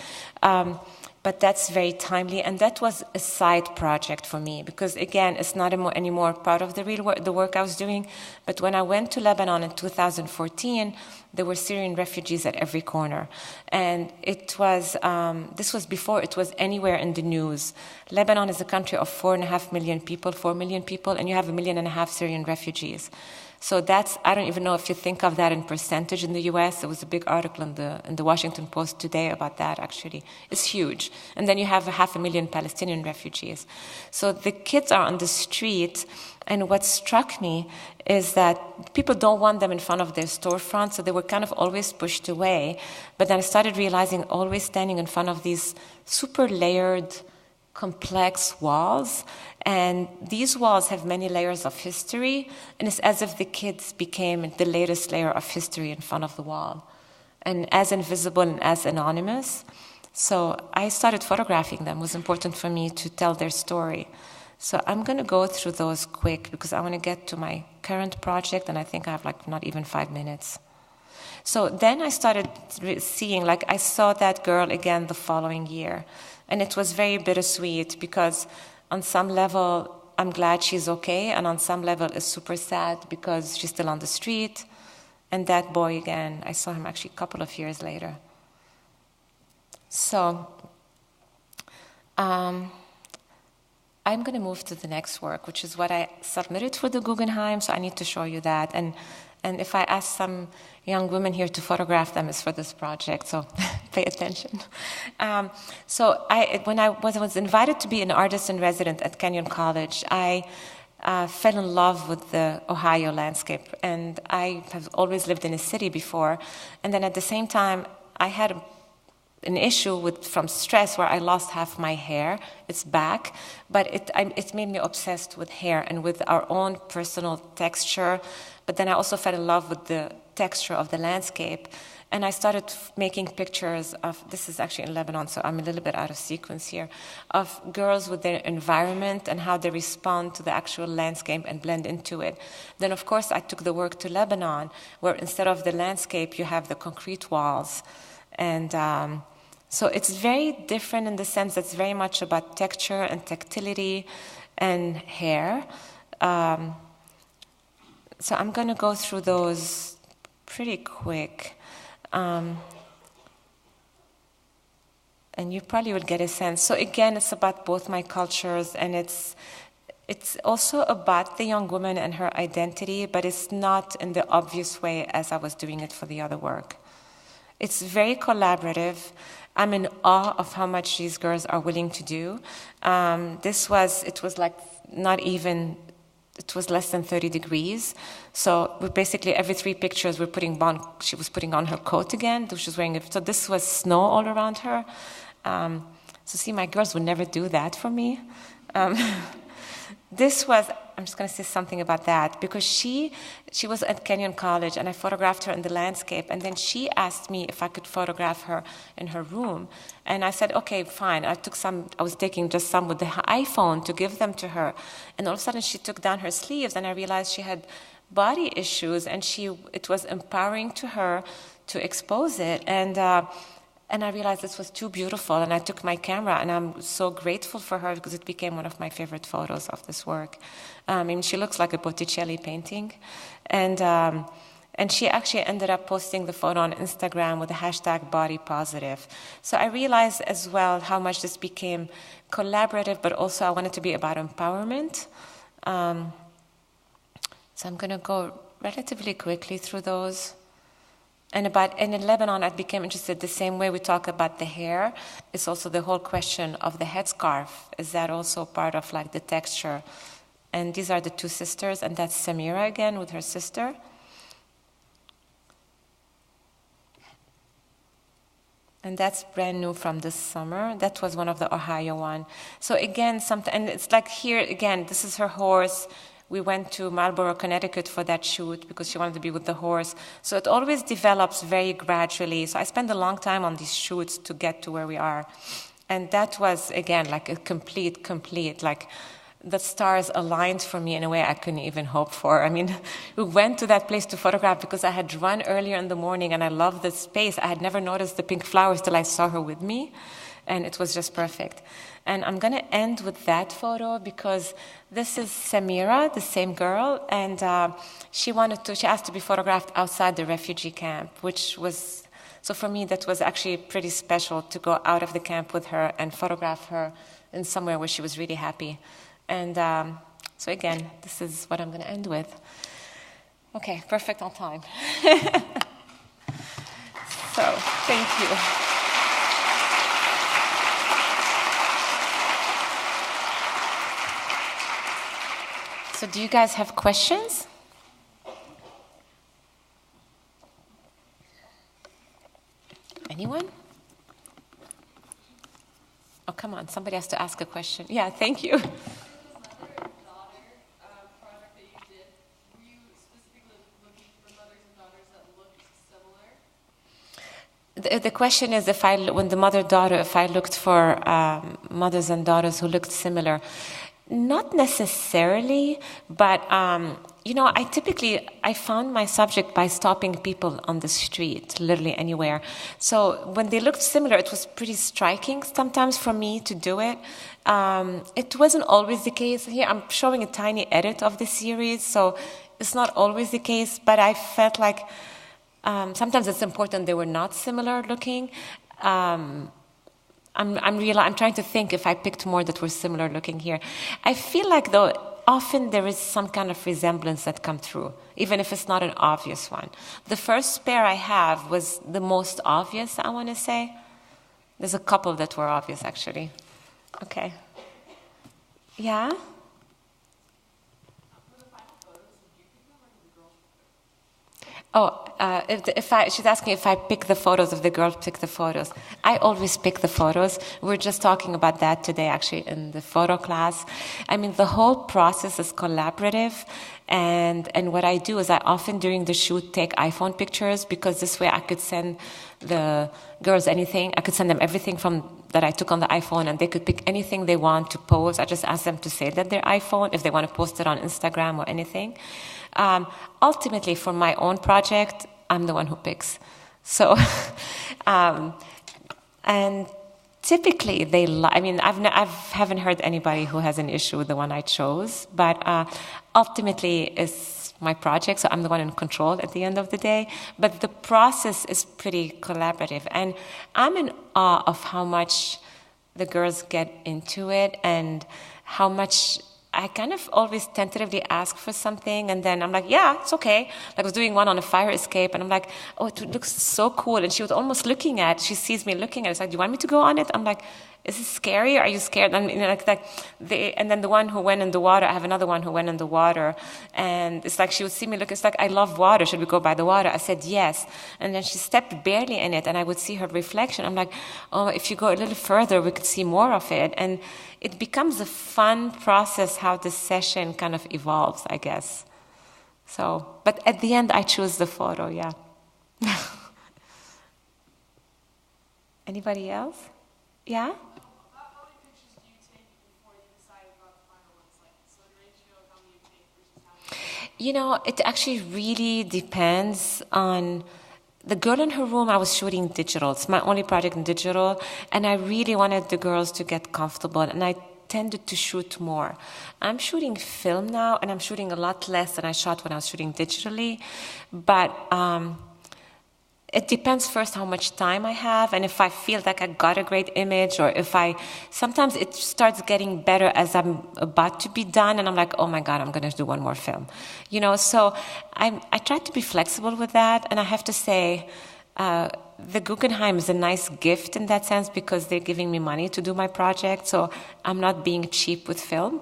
But that's very timely, and that was a side project for me because, again, it's not anymore part of the work I was doing. But when I went to Lebanon in 2014, there were Syrian refugees at every corner. And this was before it was anywhere in the news. Lebanon is a country of 4.5 million people, 4 million people, and you have 1.5 million Syrian refugees. So I don't even know if you think of that in percentage in the US. There was a big article in the Washington Post today about that, actually. It's huge. And then you have 500,000 Palestinian refugees. So the kids are on the street, and what struck me is that people don't want them in front of their storefront, so they were kind of always pushed away. But then I started realizing always standing in front of these super layered, complex walls, and these walls have many layers of history, and it's as if the kids became the latest layer of history in front of the wall, and as invisible and as anonymous. So I started photographing them. It was important for me to tell their story. So I'm going to go through those quick because I want to get to my current project, and I think I have not even 5 minutes. So then I started seeing, I saw that girl again the following year. And it was very bittersweet because on some level, I'm glad she's okay. And on some level, it's super sad because she's still on the street. And that boy again, I saw him actually a couple of years later. So I'm going to move to the next work, which is what I submitted for the Guggenheim. So I need to show you that. And if I ask some young women here to photograph them, it's for this project, so pay attention. So when I was invited to be an artist in resident at Kenyon College, I fell in love with the Ohio landscape. And I have always lived in a city before. And then at the same time, I had an issue from stress where I lost half my hair. It's back, but it made me obsessed with hair and with our own personal texture. But then I also fell in love with the texture of the landscape. And I started making pictures of, this is actually in Lebanon, so I'm a little bit out of sequence here, of girls with their environment and how they respond to the actual landscape and blend into it. Then, of course, I took the work to Lebanon, where instead of the landscape, you have the concrete walls. And So it's very different in the sense that it's very much about texture and tactility and hair. So I'm going to go through those pretty quick. And you probably will get a sense. So again, it's about both my cultures, and it's also about the young woman and her identity, but it's not in the obvious way as I was doing it for the other work. It's very collaborative. I'm in awe of how much these girls are willing to do. It was like not even, it was less than 30 degrees. So we basically, every 3 pictures, she was putting on her coat again. She was wearing it. So this was snow all around her. So see, my girls would never do that for me. I'm just going to say something about that, because she was at Kenyon College, and I photographed her in the landscape, and then she asked me if I could photograph her in her room, and I said, okay, fine. I was taking just some with the iPhone to give them to her, and all of a sudden she took down her sleeves, and I realized she had body issues, and it was empowering to her to expose it, and I realized this was too beautiful, and I took my camera, and I'm so grateful for her because it became one of my favorite photos of this work. She looks like a Botticelli painting, and she actually ended up posting the photo on Instagram with the hashtag #BodyPositive. So I realized as well how much this became collaborative, but also I wanted to be about empowerment. So I'm going to go relatively quickly through those. And in Lebanon, I became interested the same way we talk about the hair. It's also the whole question of the headscarf. Is that also part of like the texture? And these are the 2 sisters, and that's Samira again with her sister. And that's brand new from this summer. That was one of the Ohio one. So again, and it's like here again, this is her horse. We went to Marlborough, Connecticut for that shoot because she wanted to be with the horse. So it always develops very gradually. So I spent a long time on these shoots to get to where we are. And that was, again, like a complete, like the stars aligned for me in a way I couldn't even hope for. I mean, we went to that place to photograph because I had run earlier in the morning and I loved the space. I had never noticed the pink flowers till I saw her with me. And it was just perfect. And I'm going to end with that photo because this is Samira, the same girl, and she asked to be photographed outside the refugee camp, so for me that was actually pretty special to go out of the camp with her and photograph her in somewhere where she was really happy. And so again, this is what I'm going to end with. Okay, perfect on time. So, thank you. So do you guys have questions? Anyone? Oh, come on. Somebody has to ask a question. Yeah, thank you. The question is when the mother-daughter, if I looked for mothers and daughters who looked similar. Not necessarily, but, I found my subject by stopping people on the street, literally anywhere. So when they looked similar, it was pretty striking sometimes for me to do it. It wasn't always the case. Here I'm showing a tiny edit of the series, so it's not always the case, but I felt like sometimes it's important they were not similar looking. I'm trying to think if I picked more that were similar looking here. I feel like, though, often there is some kind of resemblance that come through, even if it's not an obvious one. The first pair I have was the most obvious, I want to say. There's a couple that were obvious, actually. Okay. Yeah? Oh, she's asking if I pick the photos, if the girls pick the photos. I always pick the photos. We're just talking about that today, actually, in the photo class. I mean, the whole process is collaborative. And what I do is I often, during the shoot, take iPhone pictures because this way I could send the girls anything. I could send them everything that I took on the iPhone, and they could pick anything they want to post. I just ask them to say that their iPhone, if they want to post it on Instagram or anything. Ultimately, for my own project, I'm the one who picks. So And typically, I haven't heard anybody who has an issue with the one I chose, but ultimately it's my project, so I'm the one in control at the end of the day. But the process is pretty collaborative, and I'm in awe of how much the girls get into it and how much I kind of always tentatively ask for something, and then I'm like, yeah, it's okay. Like I was doing one on a fire escape, and I'm like, oh, it looks so cool. And she was almost she sees me looking at it. It's like, do you want me to go on it? I'm like, is it scary? Are you scared? And and then the one who went in the water, I have another one who went in the water, and it's like she would see me look. It's like, I love water. Should we go by the water? I said yes, and then she stepped barely in it, and I would see her reflection. I'm like, oh, if you go a little further, we could see more of it, and it becomes a fun process how this session kind of evolves, I guess. So, but at the end, I choose the photo. Yeah. Anybody else? Yeah. You know, it actually really depends on the girl in her room. I was shooting digital. It's my only project in digital, and I really wanted the girls to get comfortable, and I tended to shoot more. I'm shooting film now, and I'm shooting a lot less than I shot when I was shooting digitally, but it depends first how much time I have, and if I feel like I got a great image, or sometimes it starts getting better as I'm about to be done, and I'm like, oh my God, I'm going to do one more film. You know, so I try to be flexible with that, and I have to say, the Guggenheim is a nice gift in that sense because they're giving me money to do my project, so I'm not being cheap with film.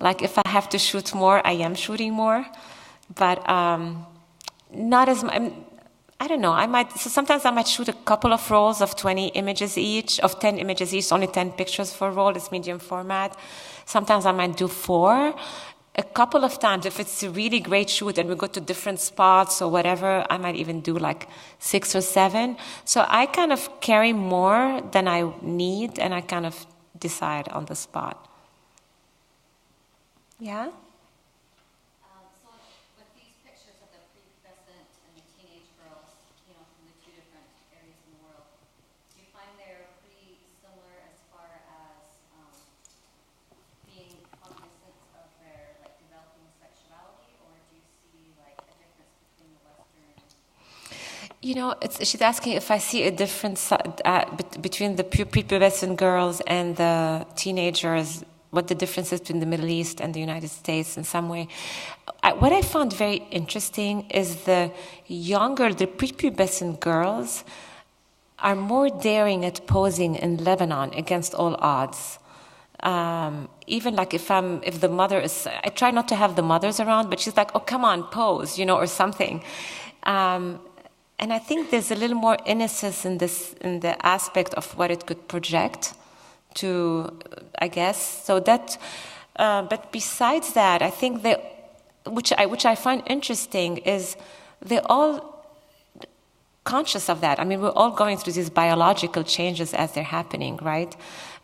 Like if I have to shoot more, I am shooting more, but not as much. I don't know, sometimes I might shoot a couple of rolls of 20 images each, of 10 images each, only 10 pictures for a roll, it's medium format. Sometimes I might do 4. A couple of times, if it's a really great shoot and we go to different spots or whatever, I might even do like 6 or 7. So I kind of carry more than I need, and I kind of decide on the spot. Yeah? You know, she's asking if I see a difference between the prepubescent girls and the teenagers, what the difference is between the Middle East and the United States in some way. What I found very interesting is the prepubescent girls are more daring at posing in Lebanon against all odds. Even like if the mother is, I try not to have the mothers around, but she's like, oh, come on, pose, or something. And I think there's a little more innocence in the aspect of what it could project to, I guess. So that, but besides that, I think which I find interesting is they're all conscious of that. I mean, we're all going through these biological changes as they're happening, right?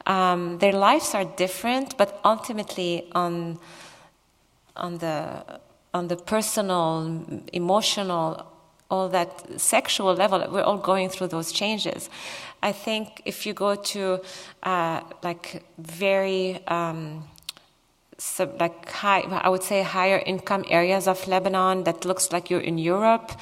Their lives are different, but ultimately on the personal, emotional, all that sexual level, we're all going through those changes. I think if you go to very high, I would say higher income areas of Lebanon that looks like you're in Europe,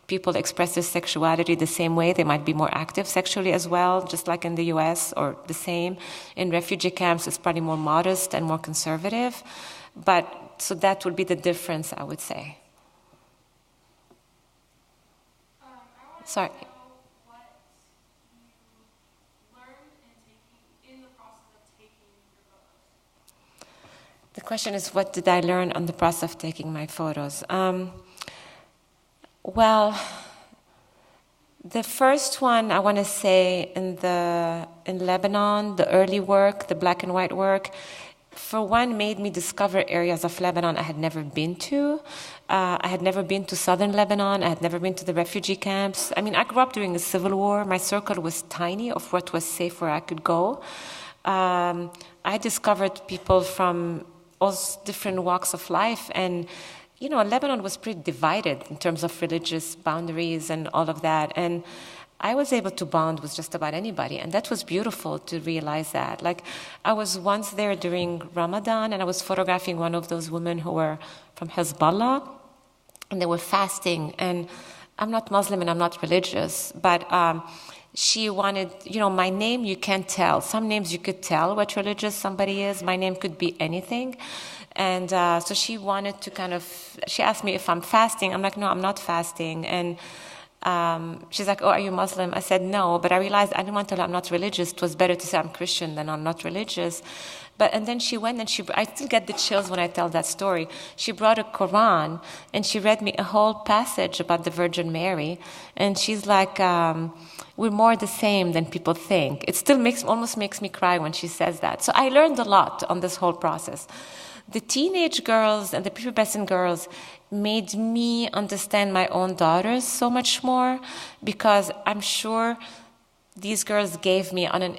people express their sexuality the same way. They might be more active sexually as well, just like in the US, or the same. In refugee camps, it's probably more modest and more conservative. So that would be the difference, I would say. Sorry. What you learned in the process of taking your photos? The question is, what did I learn on the process of taking my photos? Well, the first one I want to say in Lebanon, the early work, the black and white work, for one, made me discover areas of Lebanon I had never been to. I had never been to southern Lebanon. I had never been to the refugee camps. I mean, I grew up during the civil war. My circle was tiny of what was safe where I could go. I discovered people from all different walks of life, and Lebanon was pretty divided in terms of religious boundaries and all of that. And I was able to bond with just about anybody, and that was beautiful to realize that. Like, I was once there during Ramadan, and I was photographing one of those women who were from Hezbollah, and they were fasting, and I'm not Muslim and I'm not religious, but she wanted, my name you can't tell. Some names you could tell what religious somebody is. My name could be anything. And so she wanted to she asked me if I'm fasting. I'm like, no, I'm not fasting. And she's like, oh, are you Muslim? I said, no, but I realized I didn't want to tell her I'm not religious. It was better to say I'm Christian than I'm not religious. And then she went and I still get the chills when I tell that story. She brought a Quran and she read me a whole passage about the Virgin Mary. And she's like, we're more the same than people think. It still almost makes me cry when she says that. So I learned a lot on this whole process. The teenage girls and the prepubescent girls made me understand my own daughters so much more, because I'm sure these girls gave me on an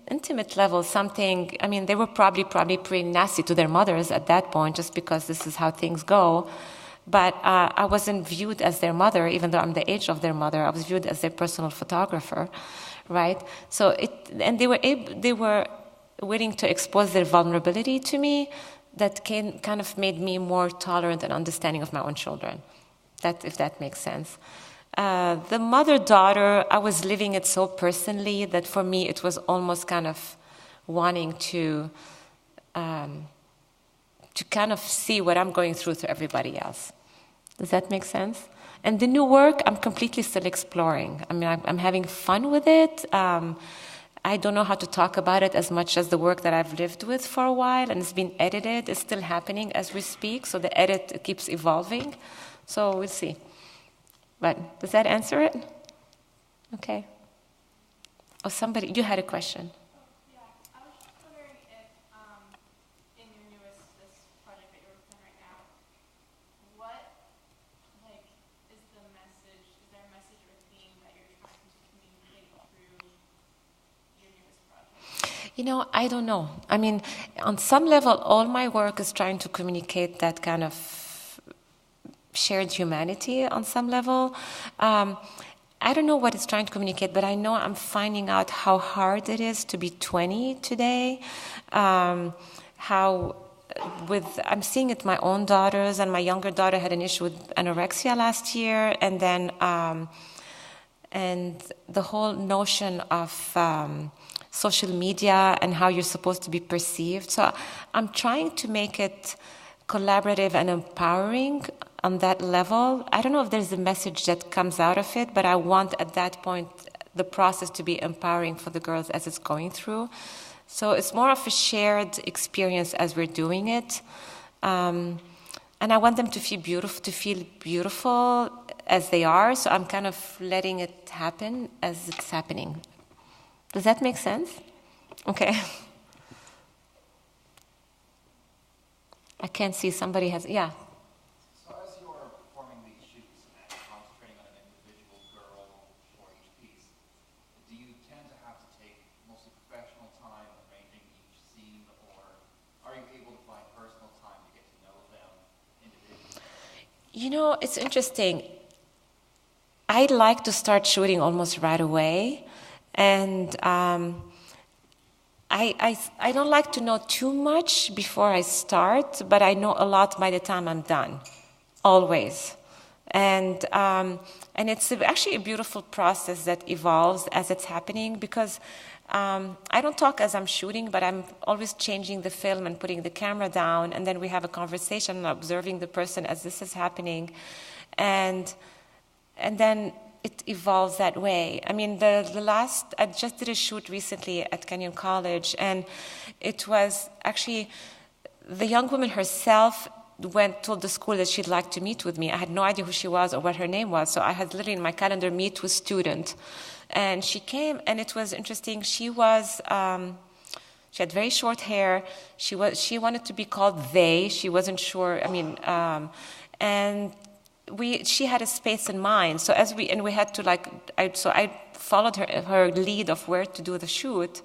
intimate level something. I mean, they were probably pretty nasty to their mothers at that point, just because this is how things go. But I wasn't viewed as their mother, even though I'm the age of their mother. I was viewed as their personal photographer, right? So they were willing to expose their vulnerability to me. That kind of made me more tolerant and understanding of my own children, if that makes sense. The mother-daughter, I was living it so personally that for me it was almost kind of wanting to kind of see what I'm going through to everybody else. Does that make sense? And the new work, I'm completely still exploring. I mean, I'm having fun with it. I don't know how to talk about it as much as the work that I've lived with for a while, and it's been edited. It's still happening as we speak, so the edit keeps evolving. So we'll see. But does that answer it? Okay. Oh, you had a question. Yeah, I was just wondering if, in your this project that you're working on right now, what, is the message, is there a message or theme that you're trying to communicate through your newest project? I don't know. I mean, on some level, all my work is trying to communicate that kind of shared humanity on some level. I don't know what it's trying to communicate, but I know I'm finding out how hard it is to be 20 today. I'm seeing it my own daughters, and my younger daughter had an issue with anorexia last year, and then and the whole notion of social media and how you're supposed to be perceived. So I'm trying to make it collaborative and empowering on that level. I don't know if there's a message that comes out of it, but I want at that point the process to be empowering for the girls as it's going through. So it's more of a shared experience as we're doing it. And I want them to feel beautiful as they are, so I'm kind of letting it happen as it's happening. Does that make sense? Okay. I can't see, somebody has, yeah. So as you're performing these shoots and concentrating on an individual girl for each piece, do you tend to have to take mostly professional time arranging each scene, or are you able to find personal time to get to know them individually? It's interesting. I'd like to start shooting almost right away, and I don't like to know too much before I start, but I know a lot by the time I'm done, always. And it's actually a beautiful process that evolves as it's happening, because I don't talk as I'm shooting, but I'm always changing the film and putting the camera down, and then we have a conversation and observing the person as this is happening. And then it evolves that way. I mean, I just did a shoot recently at Kenyon College, and it was actually the young woman herself told the school that she'd like to meet with me. I had no idea who she was or what her name was, so I had literally in my calendar, meet with student. And she came, and it was interesting. She had very short hair. She wanted to be called they. She wasn't sure. I mean, and she had a space in mind. So we had to I followed her lead of where to do the shoot,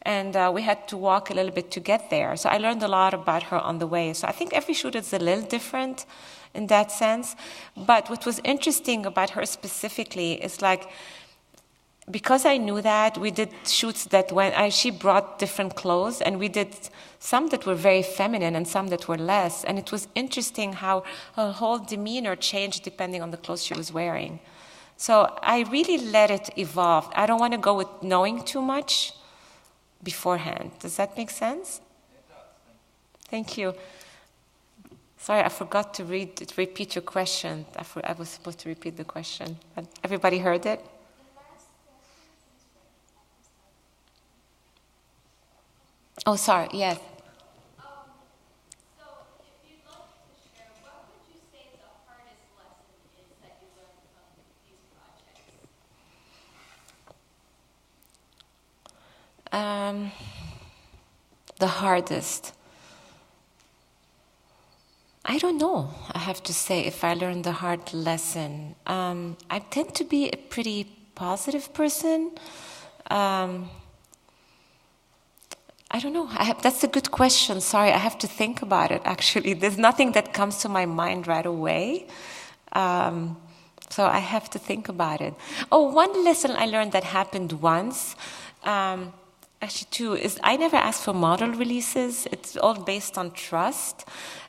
and we had to walk a little bit to get there. So I learned a lot about her on the way. So I think every shoot is a little different in that sense. But what was interesting about her specifically is because I knew that, we did shoots that she brought different clothes, and we did some that were very feminine and some that were less. And it was interesting how her whole demeanor changed depending on the clothes she was wearing. So I really let it evolve. I don't want to go with knowing too much beforehand. Does that make sense? It does. Thank you. Sorry, I forgot to repeat your question. I was supposed to repeat the question. But everybody heard it? Oh, sorry, yes. So if you'd like to share, what would you say the hardest lesson is that you learned from these projects? The hardest. I don't know, I have to say, if I learned the hard lesson. I tend to be a pretty positive person. I don't know. That's a good question. Sorry, I have to think about it, actually. There's nothing that comes to my mind right away. So I have to think about it. Oh, one lesson I learned that happened once, actually two, is I never asked for model releases. It's all based on trust.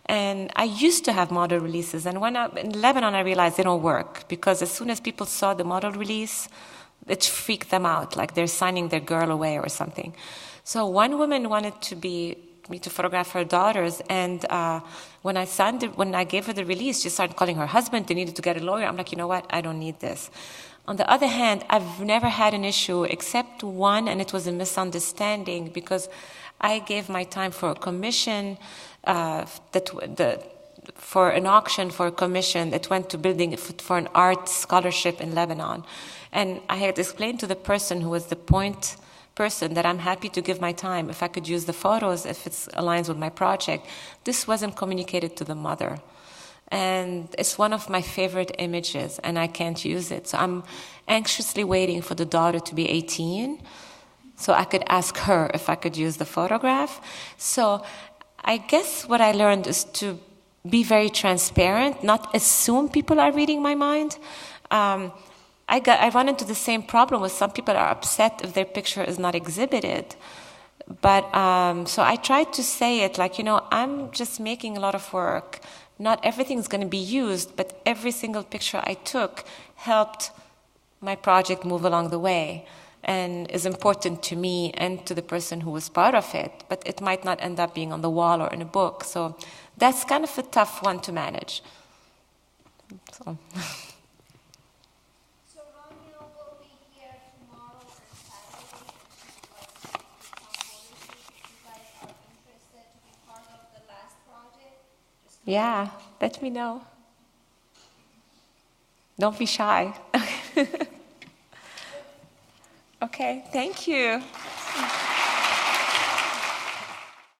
And I used to have model releases. And in Lebanon, I realized they don't work. Because as soon as people saw the model release, it freaked them out, like they're signing their girl away or something. So one woman wanted me to photograph her daughters, and when I gave her the release, she started calling her husband. They needed to get a lawyer. I'm like, you know what? I don't need this. On the other hand, I've never had an issue except one, and it was a misunderstanding because I gave my time for a commission for an auction for a commission that went to building for an art scholarship in Lebanon. And I had explained to the person who was the point person that I'm happy to give my time if I could use the photos, if it aligns with my project. This wasn't communicated to the mother. And it's one of my favorite images, and I can't use it. So I'm anxiously waiting for the daughter to be 18 so I could ask her if I could use the photograph. So I guess what I learned is to be very transparent, not assume people are reading my mind. I run into the same problem with some people are upset if their picture is not exhibited. But so I tried to say it like, I'm just making a lot of work. Not everything's going to be used, but every single picture I took helped my project move along the way and is important to me and to the person who was part of it. But it might not end up being on the wall or in a book. So that's kind of a tough one to manage. So. Yeah, let me know. Don't be shy. Okay, thank you.